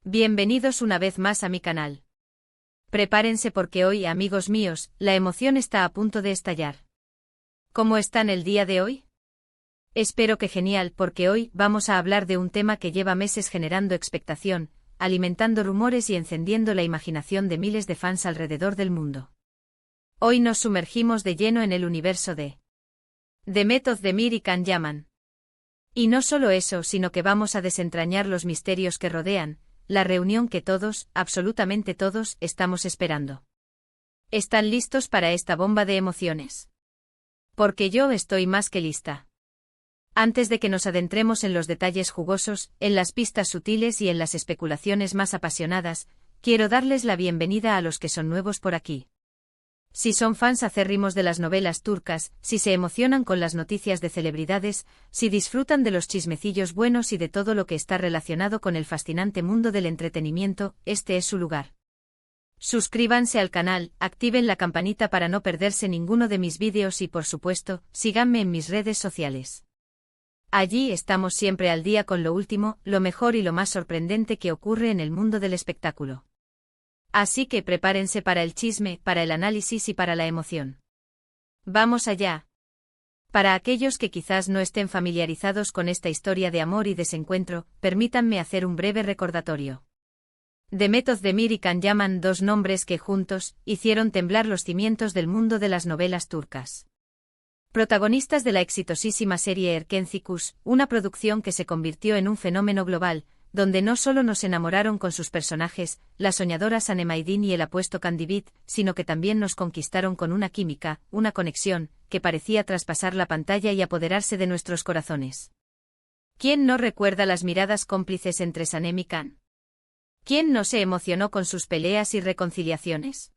Bienvenidos una vez más a mi canal. Prepárense porque hoy, amigos míos, la emoción está a punto de estallar. ¿Cómo están el día de hoy? Espero que genial, porque hoy vamos a hablar de un tema que lleva meses generando expectación, alimentando rumores y encendiendo la imaginación de miles de fans alrededor del mundo. Hoy nos sumergimos de lleno en el universo de Demet Özdemir y Can Yaman. Y no solo eso, sino que vamos a desentrañar los misterios que rodean la reunión que todos, absolutamente todos, estamos esperando. ¿Están listos para esta bomba de emociones? Porque yo estoy más que lista. Antes de que nos adentremos en los detalles jugosos, en las pistas sutiles y en las especulaciones más apasionadas, quiero darles la bienvenida a los que son nuevos por aquí. Si son fans acérrimos de las novelas turcas, si se emocionan con las noticias de celebridades, si disfrutan de los chismecillos buenos y de todo lo que está relacionado con el fascinante mundo del entretenimiento, este es su lugar. Suscríbanse al canal, activen la campanita para no perderse ninguno de mis vídeos y por supuesto, síganme en mis redes sociales. Allí estamos siempre al día con lo último, lo mejor y lo más sorprendente que ocurre en el mundo del espectáculo. Así que prepárense para el chisme, para el análisis y para la emoción. ¡Vamos allá! Para aquellos que quizás no estén familiarizados con esta historia de amor y desencuentro, permítanme hacer un breve recordatorio. Demet Özdemir y Can Yaman, dos nombres que juntos hicieron temblar los cimientos del mundo de las novelas turcas. Protagonistas de la exitosísima serie Erkenci, una producción que se convirtió en un fenómeno global, donde no solo nos enamoraron con sus personajes, la soñadora Sanem Aydin y el apuesto Kandibit, sino que también nos conquistaron con una química, una conexión, que parecía traspasar la pantalla y apoderarse de nuestros corazones. ¿Quién no recuerda las miradas cómplices entre Sanem y Can? ¿Quién no se emocionó con sus peleas y reconciliaciones?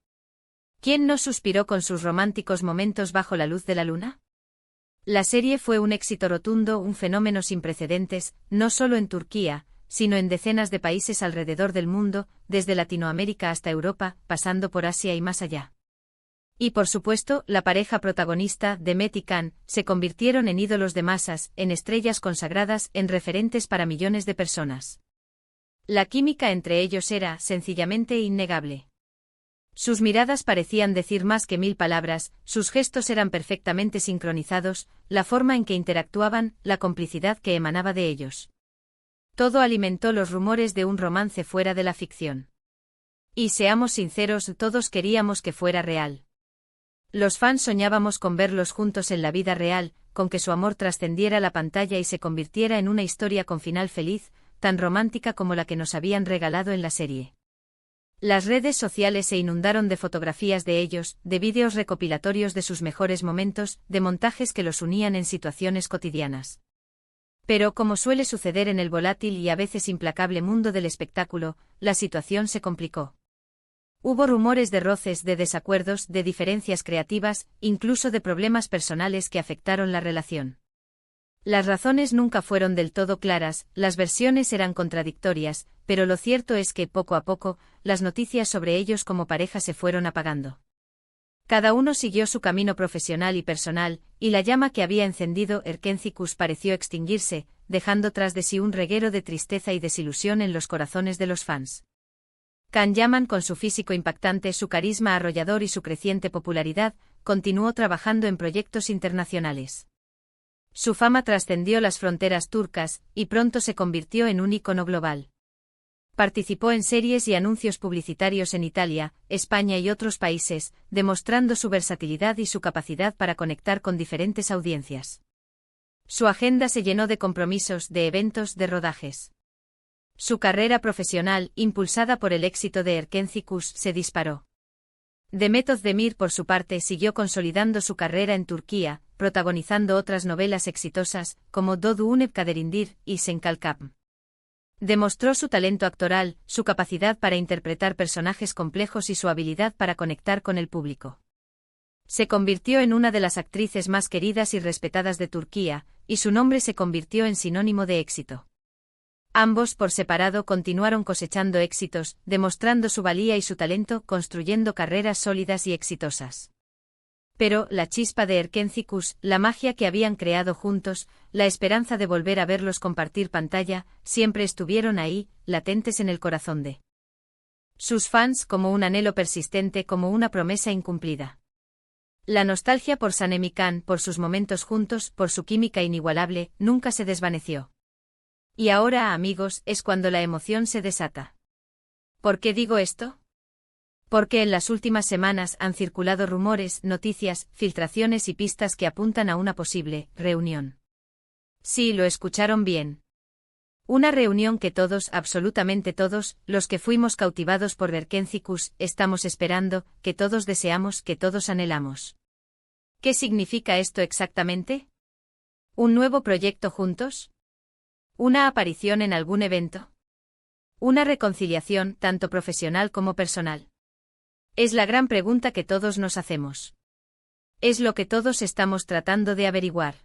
¿Quién no suspiró con sus románticos momentos bajo la luz de la luna? La serie fue un éxito rotundo, un fenómeno sin precedentes, no solo en Turquía, sino en decenas de países alrededor del mundo, desde Latinoamérica hasta Europa, pasando por Asia y más allá. Y por supuesto, la pareja protagonista, Demet y Can, se convirtieron en ídolos de masas, en estrellas consagradas, en referentes para millones de personas. La química entre ellos era, sencillamente, innegable. Sus miradas parecían decir más que 1000 palabras, sus gestos eran perfectamente sincronizados, la forma en que interactuaban, la complicidad que emanaba de ellos. Todo alimentó los rumores de un romance fuera de la ficción. Y seamos sinceros, todos queríamos que fuera real. Los fans soñábamos con verlos juntos en la vida real, con que su amor trascendiera la pantalla y se convirtiera en una historia con final feliz, tan romántica como la que nos habían regalado en la serie. Las redes sociales se inundaron de fotografías de ellos, de vídeos recopilatorios de sus mejores momentos, de montajes que los unían en situaciones cotidianas. Pero como suele suceder en el volátil y a veces implacable mundo del espectáculo, la situación se complicó. Hubo rumores de roces, de desacuerdos, de diferencias creativas, incluso de problemas personales que afectaron la relación. Las razones nunca fueron del todo claras, las versiones eran contradictorias, pero lo cierto es que poco a poco, las noticias sobre ellos como pareja se fueron apagando. Cada uno siguió su camino profesional y personal, y la llama que había encendido Erkenci pareció extinguirse, dejando tras de sí un reguero de tristeza y desilusión en los corazones de los fans. Can Yaman, con su físico impactante, su carisma arrollador y su creciente popularidad, continuó trabajando en proyectos internacionales. Su fama trascendió las fronteras turcas, y pronto se convirtió en un ícono global. Participó en series y anuncios publicitarios en Italia, España y otros países, demostrando su versatilidad y su capacidad para conectar con diferentes audiencias. Su agenda se llenó de compromisos, de eventos, de rodajes. Su carrera profesional, impulsada por el éxito de Erkenci, se disparó. Demet Özdemir, por su parte, siguió consolidando su carrera en Turquía, protagonizando otras novelas exitosas, como Doğu Unep Kaderindir y Sen Kalkapm. Demostró su talento actoral, su capacidad para interpretar personajes complejos y su habilidad para conectar con el público. Se convirtió en una de las actrices más queridas y respetadas de Turquía, y su nombre se convirtió en sinónimo de éxito. Ambos por separado continuaron cosechando éxitos, demostrando su valía y su talento, construyendo carreras sólidas y exitosas. Pero, la chispa de Erkencicus, la magia que habían creado juntos, la esperanza de volver a verlos compartir pantalla, siempre estuvieron ahí, latentes en el corazón de sus fans, como un anhelo persistente, como una promesa incumplida. La nostalgia por Sanem-Khan, por sus momentos juntos, por su química inigualable, nunca se desvaneció. Y ahora, amigos, es cuando la emoción se desata. ¿Por qué digo esto? Porque en las últimas semanas han circulado rumores, noticias, filtraciones y pistas que apuntan a una posible reunión. Sí, lo escucharon bien. Una reunión que todos, absolutamente todos, los que fuimos cautivados por Erkencicus, estamos esperando, que todos deseamos, que todos anhelamos. ¿Qué significa esto exactamente? ¿Un nuevo proyecto juntos? ¿Una aparición en algún evento? ¿Una reconciliación, tanto profesional como personal? Es la gran pregunta que todos nos hacemos. Es lo que todos estamos tratando de averiguar.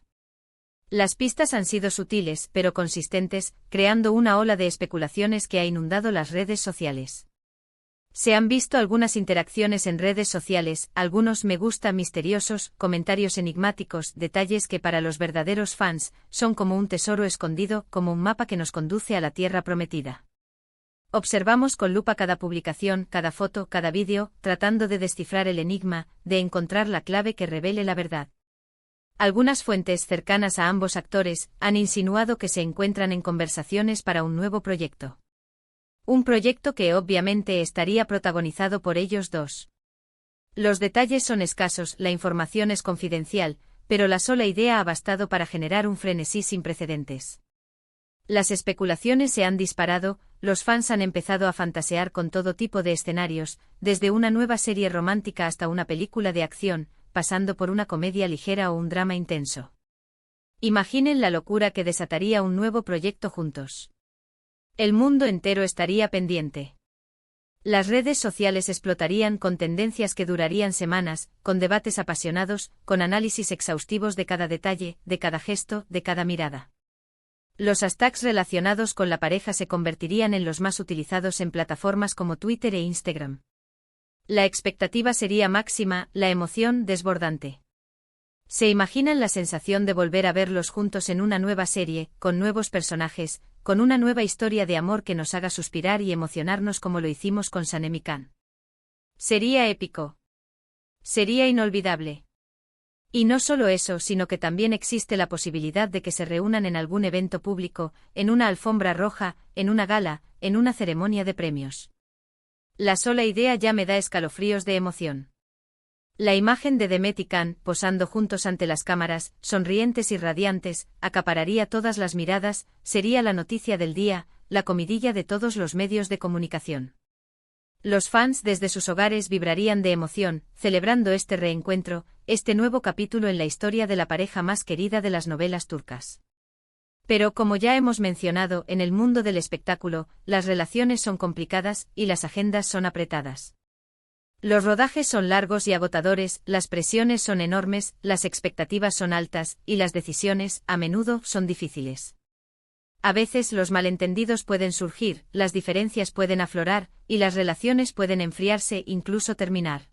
Las pistas han sido sutiles, pero consistentes, creando una ola de especulaciones que ha inundado las redes sociales. Se han visto algunas interacciones en redes sociales, algunos me gusta misteriosos, comentarios enigmáticos, detalles que para los verdaderos fans son como un tesoro escondido, como un mapa que nos conduce a la tierra prometida. Observamos con lupa cada publicación, cada foto, cada vídeo, tratando de descifrar el enigma, de encontrar la clave que revele la verdad. Algunas fuentes cercanas a ambos actores han insinuado que se encuentran en conversaciones para un nuevo proyecto. Un proyecto que obviamente estaría protagonizado por ellos dos. Los detalles son escasos, la información es confidencial, pero la sola idea ha bastado para generar un frenesí sin precedentes. Las especulaciones se han disparado, los fans han empezado a fantasear con todo tipo de escenarios, desde una nueva serie romántica hasta una película de acción, pasando por una comedia ligera o un drama intenso. Imaginen la locura que desataría un nuevo proyecto juntos. El mundo entero estaría pendiente. Las redes sociales explotarían con tendencias que durarían semanas, con debates apasionados, con análisis exhaustivos de cada detalle, de cada gesto, de cada mirada. Los hashtags relacionados con la pareja se convertirían en los más utilizados en plataformas como Twitter e Instagram. La expectativa sería máxima, la emoción desbordante. ¿Se imaginan la sensación de volver a verlos juntos en una nueva serie, con nuevos personajes, con una nueva historia de amor que nos haga suspirar y emocionarnos como lo hicimos con Sanem-Khan? Sería épico. Sería inolvidable. Y no solo eso, sino que también existe la posibilidad de que se reúnan en algún evento público, en una alfombra roja, en una gala, en una ceremonia de premios. La sola idea ya me da escalofríos de emoción. La imagen de Demet y Khan, posando juntos ante las cámaras, sonrientes y radiantes, acapararía todas las miradas, sería la noticia del día, la comidilla de todos los medios de comunicación. Los fans desde sus hogares vibrarían de emoción, celebrando este reencuentro, este nuevo capítulo en la historia de la pareja más querida de las novelas turcas. Pero como ya hemos mencionado, en el mundo del espectáculo, las relaciones son complicadas y las agendas son apretadas. Los rodajes son largos y agotadores, las presiones son enormes, las expectativas son altas, y las decisiones, a menudo, son difíciles. A veces los malentendidos pueden surgir, las diferencias pueden aflorar, y las relaciones pueden enfriarse, incluso terminar.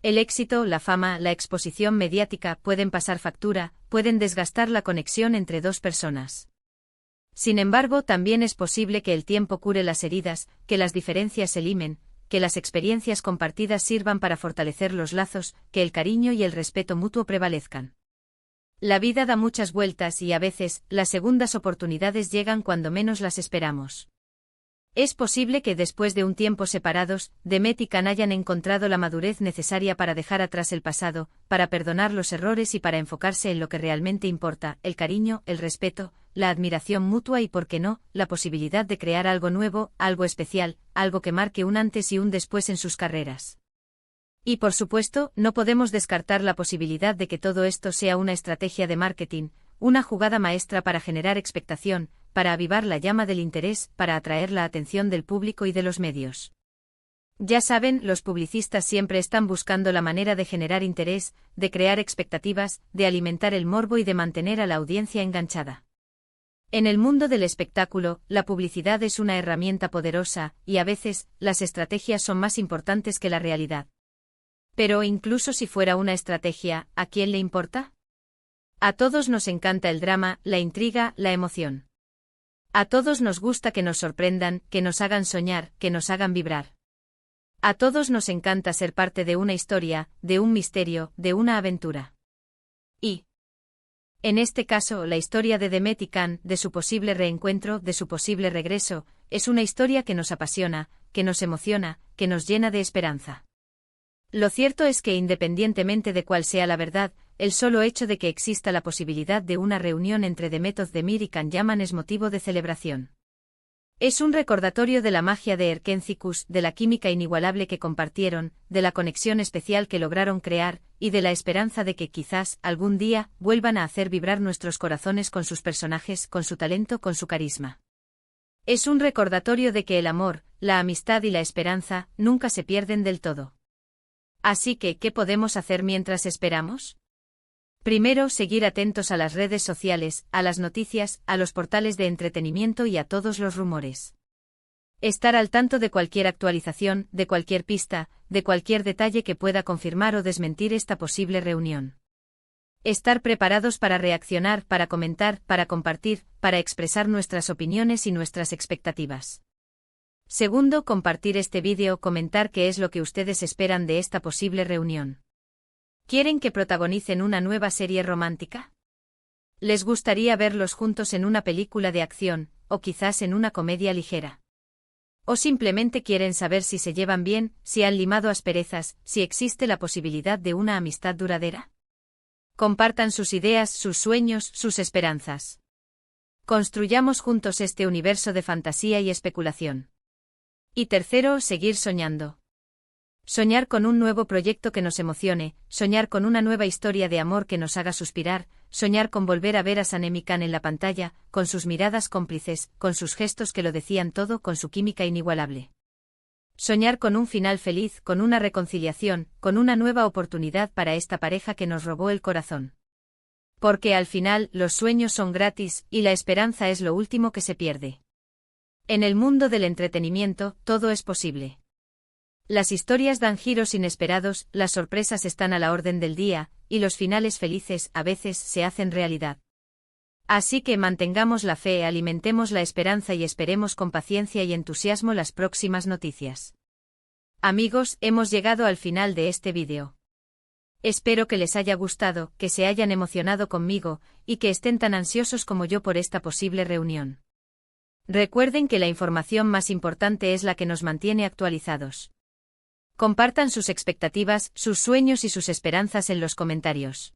El éxito, la fama, la exposición mediática pueden pasar factura, pueden desgastar la conexión entre dos personas. Sin embargo, también es posible que el tiempo cure las heridas, que las diferencias se limen, que las experiencias compartidas sirvan para fortalecer los lazos, que el cariño y el respeto mutuo prevalezcan. La vida da muchas vueltas y a veces, las segundas oportunidades llegan cuando menos las esperamos. Es posible que después de un tiempo separados, Demet y Khan hayan encontrado la madurez necesaria para dejar atrás el pasado, para perdonar los errores y para enfocarse en lo que realmente importa, el cariño, el respeto, la admiración mutua y, por qué no, la posibilidad de crear algo nuevo, algo especial, algo que marque un antes y un después en sus carreras. Y por supuesto, no podemos descartar la posibilidad de que todo esto sea una estrategia de marketing, una jugada maestra para generar expectación, para avivar la llama del interés, para atraer la atención del público y de los medios. Ya saben, los publicistas siempre están buscando la manera de generar interés, de crear expectativas, de alimentar el morbo y de mantener a la audiencia enganchada. En el mundo del espectáculo, la publicidad es una herramienta poderosa, y a veces, las estrategias son más importantes que la realidad. Pero incluso si fuera una estrategia, ¿a quién le importa? A todos nos encanta el drama, la intriga, la emoción. A todos nos gusta que nos sorprendan, que nos hagan soñar, que nos hagan vibrar. A todos nos encanta ser parte de una historia, de un misterio, de una aventura. Y, en este caso, la historia de Demet y Can, de su posible reencuentro, de su posible regreso, es una historia que nos apasiona, que nos emociona, que nos llena de esperanza. Lo cierto es que independientemente de cuál sea la verdad, el solo hecho de que exista la posibilidad de una reunión entre Demet Özdemir y Can Yaman es motivo de celebración. Es un recordatorio de la magia de Erkencikus, de la química inigualable que compartieron, de la conexión especial que lograron crear, y de la esperanza de que quizás, algún día, vuelvan a hacer vibrar nuestros corazones con sus personajes, con su talento, con su carisma. Es un recordatorio de que el amor, la amistad y la esperanza, nunca se pierden del todo. Así que, ¿qué podemos hacer mientras esperamos? Primero, seguir atentos a las redes sociales, a las noticias, a los portales de entretenimiento y a todos los rumores. Estar al tanto de cualquier actualización, de cualquier pista, de cualquier detalle que pueda confirmar o desmentir esta posible reunión. Estar preparados para reaccionar, para comentar, para compartir, para expresar nuestras opiniones y nuestras expectativas. Segundo, compartir este vídeo, comentar qué es lo que ustedes esperan de esta posible reunión. ¿Quieren que protagonicen una nueva serie romántica? ¿Les gustaría verlos juntos en una película de acción, o quizás en una comedia ligera? ¿O simplemente quieren saber si se llevan bien, si han limado asperezas, si existe la posibilidad de una amistad duradera? Compartan sus ideas, sus sueños, sus esperanzas. Construyamos juntos este universo de fantasía y especulación. Y tercero, seguir soñando. Soñar con un nuevo proyecto que nos emocione, soñar con una nueva historia de amor que nos haga suspirar, soñar con volver a ver a Sanem y Can en la pantalla, con sus miradas cómplices, con sus gestos que lo decían todo, con su química inigualable. Soñar con un final feliz, con una reconciliación, con una nueva oportunidad para esta pareja que nos robó el corazón. Porque al final, los sueños son gratis, y la esperanza es lo último que se pierde. En el mundo del entretenimiento, todo es posible. Las historias dan giros inesperados, las sorpresas están a la orden del día, y los finales felices a veces se hacen realidad. Así que mantengamos la fe, alimentemos la esperanza y esperemos con paciencia y entusiasmo las próximas noticias. Amigos, hemos llegado al final de este vídeo. Espero que les haya gustado, que se hayan emocionado conmigo, y que estén tan ansiosos como yo por esta posible reunión. Recuerden que la información más importante es la que nos mantiene actualizados. Compartan sus expectativas, sus sueños y sus esperanzas en los comentarios.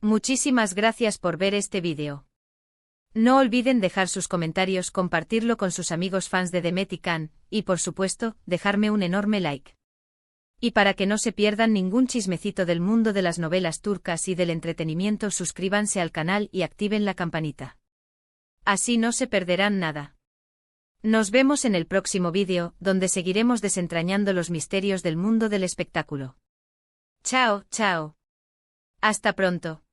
Muchísimas gracias por ver este vídeo. No olviden dejar sus comentarios, compartirlo con sus amigos fans de Demet y Can, y por supuesto, dejarme un enorme like. Y para que no se pierdan ningún chismecito del mundo de las novelas turcas y del entretenimiento, suscríbanse al canal y activen la campanita. Así no se perderán nada. Nos vemos en el próximo vídeo, donde seguiremos desentrañando los misterios del mundo del espectáculo. Chao, chao. Hasta pronto.